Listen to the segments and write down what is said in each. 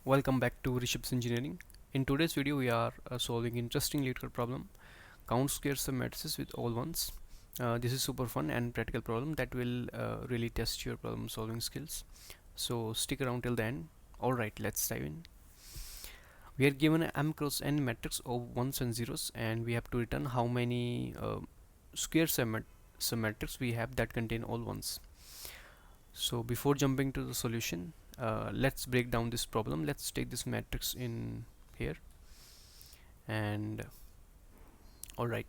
Welcome back to Rishab's Engineering. In today's video, we are solving interesting Leetcode problem. Count square submatrices with all ones. This is super fun and practical problem that will really test your problem solving skills. So stick around till the end. Alright, let's dive in. We are given a m cross n matrix of ones and zeros, and we have to return how many square submatrices we have that contain all ones. So before jumping to the solution, let's break down this problem. Let's take this matrix in here. And alright,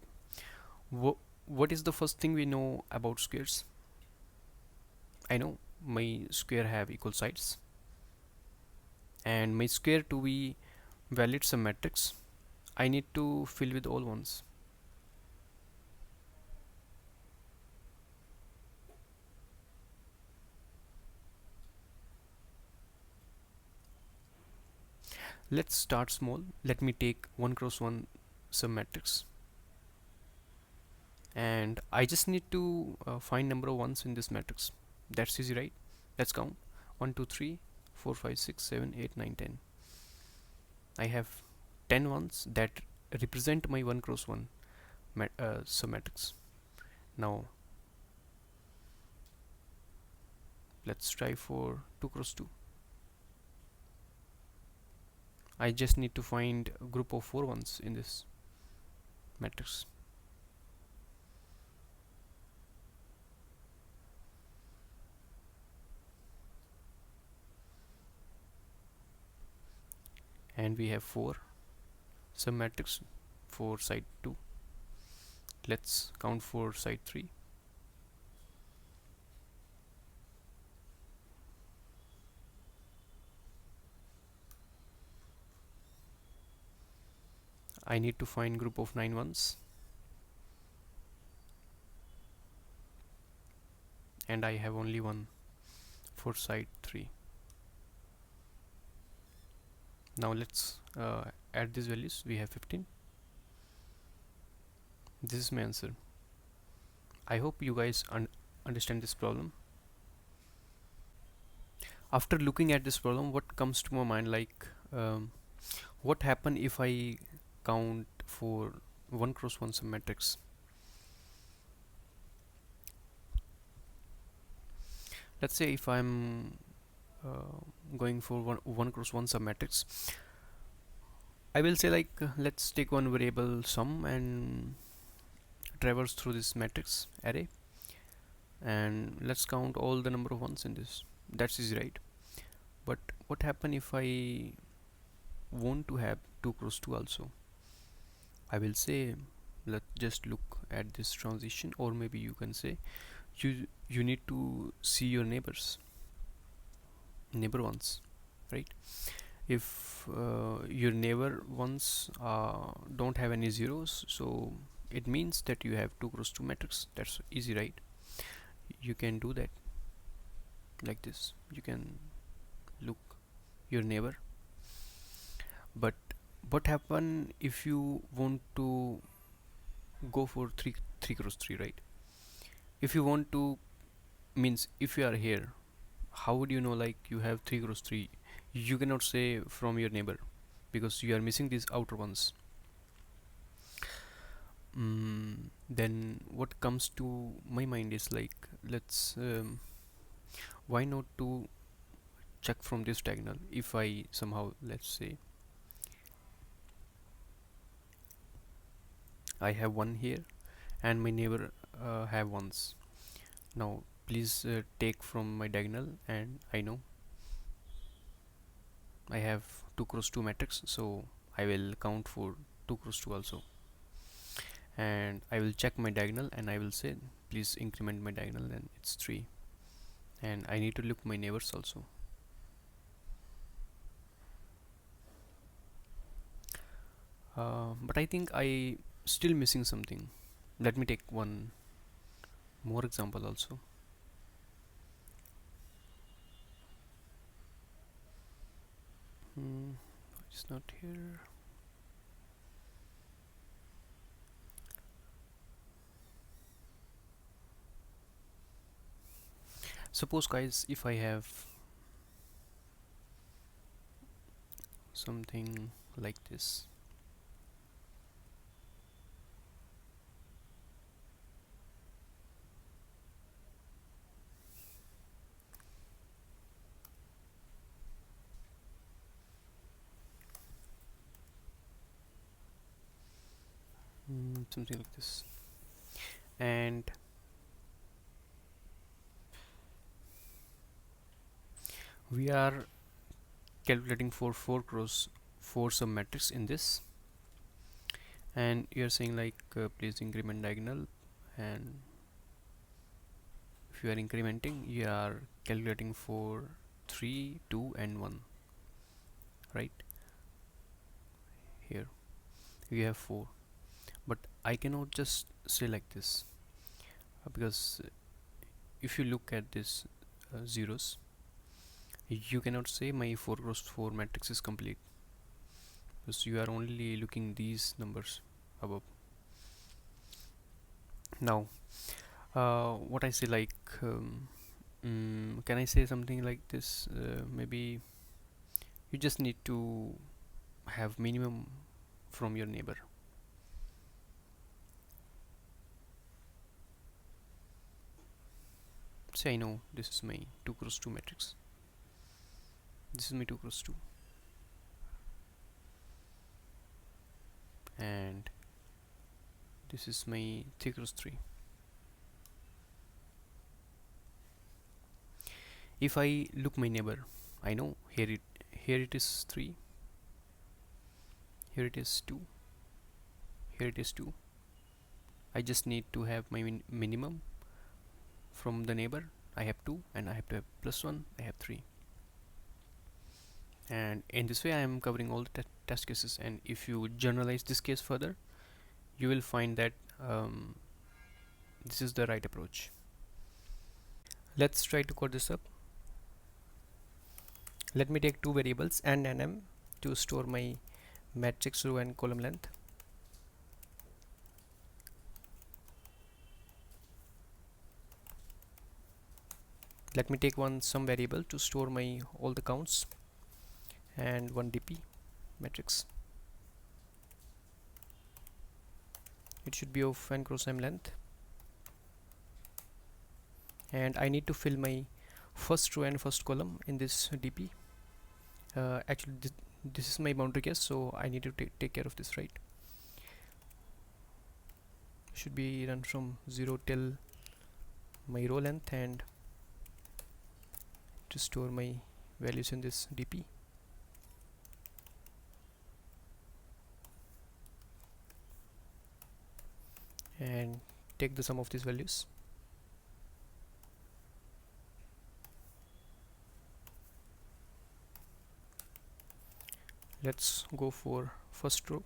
what is the first thing we know about squares? I know my square have equal sides, and my square to be valid submatrix, I need to fill with all ones. Let's start small. Let me take 1 cross 1 submatrix, and I just need to find number of ones in this matrix. That's easy, right? Let's count. 1 2 3 4 5 6 7 8 9 10. I have 10 ones that represent my 1 cross 1 submatrix. Now let's try for 2 cross 2. I just need to find a group of 4 ones in this matrix. And we have 4 submatrix for side 2. Let's count for side 3. I need to find group of 9 ones, and I have only one for side 3. Now let's add these values. We have 15. This is my answer. I hope you guys understand this problem. After looking at this problem, what comes to my mind, like what happen if I count for 1 cross 1 submatrix? Let's say if I'm going for 1 cross 1 submatrix, I will say like let's take one variable sum and traverse through this matrix array, and let's count all the number of ones in this. That's easy, right? But what happen if I want to have 2 cross 2 also? I will say, let's just look at this transition, or maybe you can say you need to see your neighbor ones, right? If your neighbor ones don't have any zeros, so it means that you have 2 cross 2 matrix. That's easy, right? You can do that like this. You can look your neighbor. But what happen if you want to go for 3 cross 3, right? If you want to, means if you are here, how would you know like you have 3 cross 3? You cannot say from your neighbor because you are missing these outer ones. Then what comes to my mind is like, let's why not to check from this diagonal? If I somehow, let's say I have one here and my neighbor have ones. Now please take from my diagonal, and I know I have 2 cross 2 matrix, so I will count for 2 cross 2 also, and I will check my diagonal and I will say please increment my diagonal, and it's 3, and I need to look my neighbors also. But I think I still missing something. Let me take one more example also. It's not here. Suppose guys, if I have something like this. Something like this. And we are calculating for 4 cross 4 submatrix in this, and you're saying like please increment diagonal, and if you are incrementing you are calculating for 3, 2 and 1, right? Here we have 4, but I cannot just say like this, because if you look at this zeros, you cannot say my 4 cross 4 matrix is complete, because you are only looking these numbers above. Now what I say, like can I say something like this? Maybe you just need to have minimum from your neighbor. Say I know this is my 2 cross 2 matrix, this is my 2 cross 2, and this is my 3 cross 3. If I look my neighbor, I know here it is 3, here it is 2, here it is 2. I just need to have my minimum from the neighbor. I have 2 and I have to have plus 1, I have 3, and in this way I am covering all the test cases. And if you generalize this case further, you will find that this is the right approach. Let's try to code this up. Let me take two variables n and m to store my matrix row and column length. Let me take one sum variable to store my all the counts, and one dp matrix. It should be of n cross m length, and I need to fill my first row and first column in this dp. Actually this is my boundary case, so I need to take care of this, right? Should be run from 0 till my row length, and to store my values in this dp. And take the sum of these values. Let's go for first row.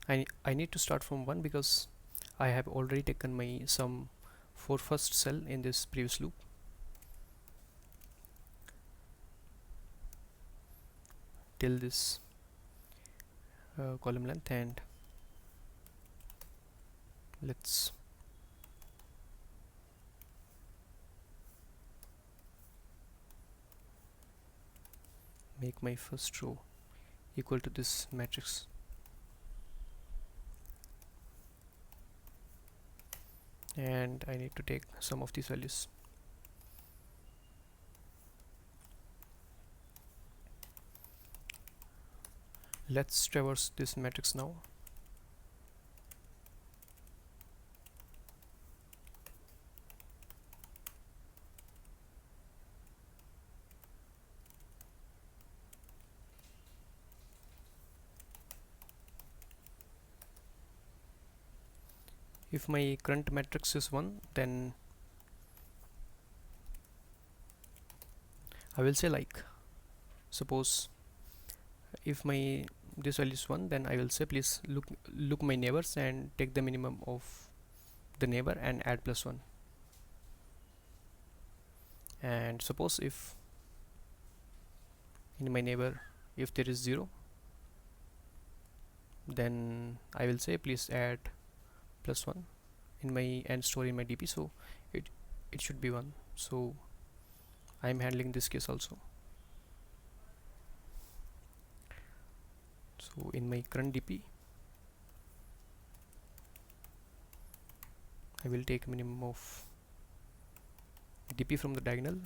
I need to start from 1 because I have already taken my sum for first cell in this previous loop. Till this column length, and let's make my first row equal to this matrix. And I need to take some of these values. Let's traverse this matrix now. If my current matrix is 1, then I will say, like, suppose if my this value is 1, then I will say please look my neighbors and take the minimum of the neighbor and add plus 1. And suppose if in my neighbor if there is 0, then I will say please add plus 1 in my and store in my dp, so it should be 1. So I am handling this case also. So in my current DP, I will take minimum of DP from the diagonal,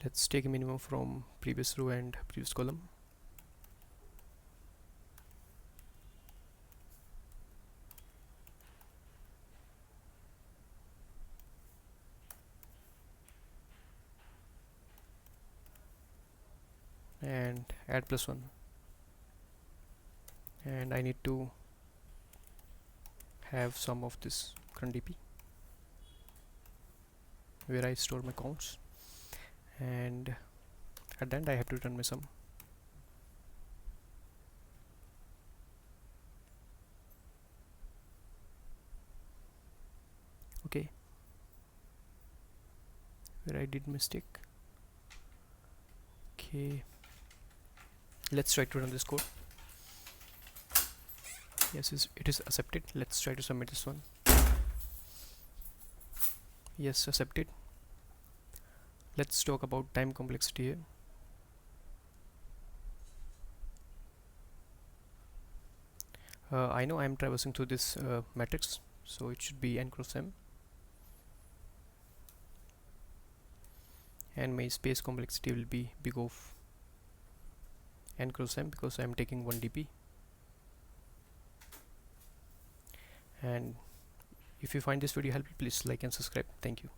let's take a minimum from previous row and previous column. And add +1, and I need to have some of this current DP where I store my counts, and at the end I have to return my sum. Okay, where I did mistake. Okay, let's try to run this code. Yes, it is accepted. Let's try to submit this one. Yes, accepted. Let's talk about time complexity here. I know I am traversing through this matrix, so it should be n cross m, and my space complexity will be big of n cross m because I am taking 1 dp. And if you find this video helpful, please like and subscribe. Thank you.